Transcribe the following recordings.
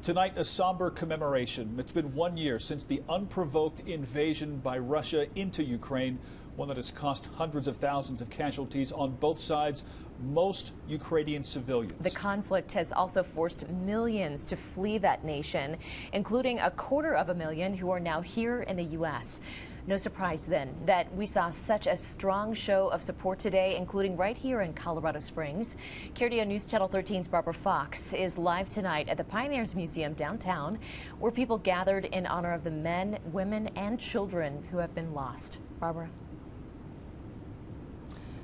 Tonight, a somber commemoration. It's been 1 year since the unprovoked invasion by Russia into Ukraine, one that has cost hundreds of thousands of casualties on both sides, most Ukrainian civilians. The conflict has also forced millions to flee that nation, including 250,000 who are now here in the U.S. No surprise then that we saw such a strong show of support today, including right here in Colorado Springs. KRDO News Channel 13's Barbara Fox is live tonight at the Pioneers Museum downtown, where people gathered in honor of the men, women, and children who have been lost. Barbara.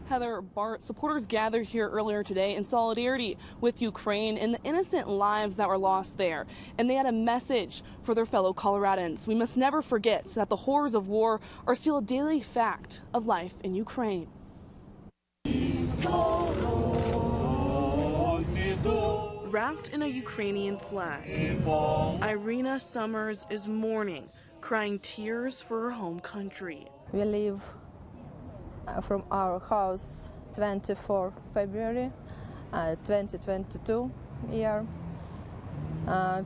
Heather, supporters gathered here earlier today in solidarity with Ukraine and the innocent lives that were lost there. And they had a message for their fellow Coloradans. We must never forget that the horrors of war are still a daily fact of life in Ukraine. Wrapped in a Ukrainian flag, Irina Summers is mourning, crying tears for her home country. We live from our house 24 February 2022 year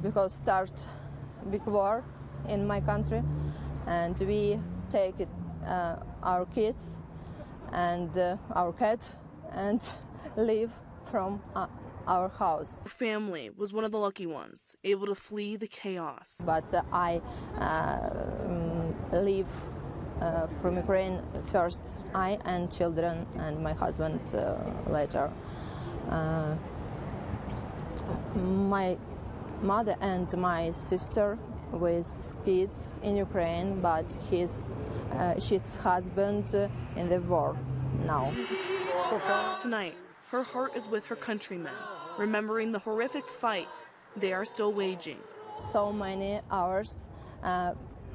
because start big war in my country, and we take it, our kids and our cat and leave from our house. Her family was one of the lucky ones, able to flee the chaos. But I leave from Ukraine first, I and children and my husband later. My mother and my sister with kids in Ukraine, but she's husband in the war now. Tonight, her heart is with her countrymen, remembering the horrific fight they are still waging. So many hours.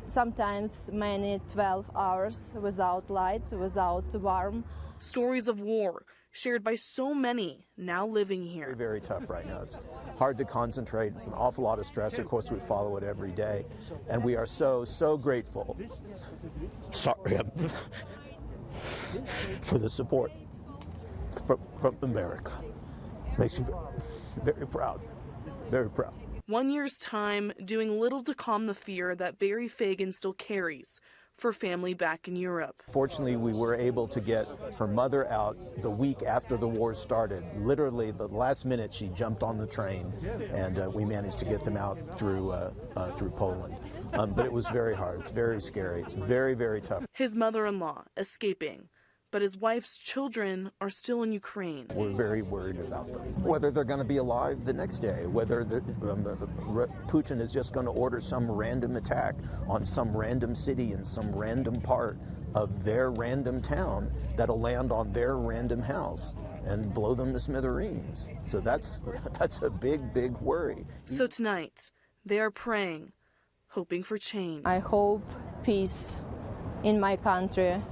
Sometimes many 12 hours without light, without warm. Stories of war shared by so many now living here. Very, very tough right now. It's hard to concentrate. It's an awful lot of stress. Of course, we follow it every day. And we are so, so grateful. Sorry for the support from America. Makes me very proud, very proud. 1 year's time doing little to calm the fear that Barry Fagan still carries for family back in Europe. Fortunately, we were able to get her mother out the week after the war started. Literally, the last minute she jumped on the train, and we managed to get them out through Poland. But it was very hard. It's very scary. It's very, very tough. His mother-in-law escaping, but his wife's children are still in Ukraine. We're very worried about them. Whether they're going to be alive the next day, whether Putin is just going to order some random attack on some random city in some random part of their random town that'll land on their random house and blow them to smithereens. So that's a big, big worry. So tonight, they are praying, hoping for change. I hope peace in my country.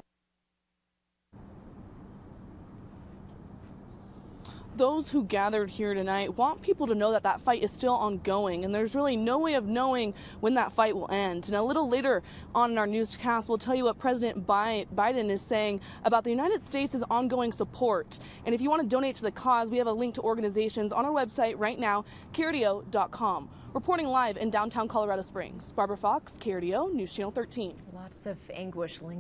Those who gathered here tonight want people to know that that fight is still ongoing, and there's really no way of knowing when that fight will end. And a little later on in our newscast, we'll tell you what President Biden is saying about the United States' ongoing support. And if you want to donate to the cause, we have a link to organizations on our website right now, KRDO.com. Reporting live in downtown Colorado Springs, Barbara Fox, KRDO News Channel 13. Lots of anguish lingering.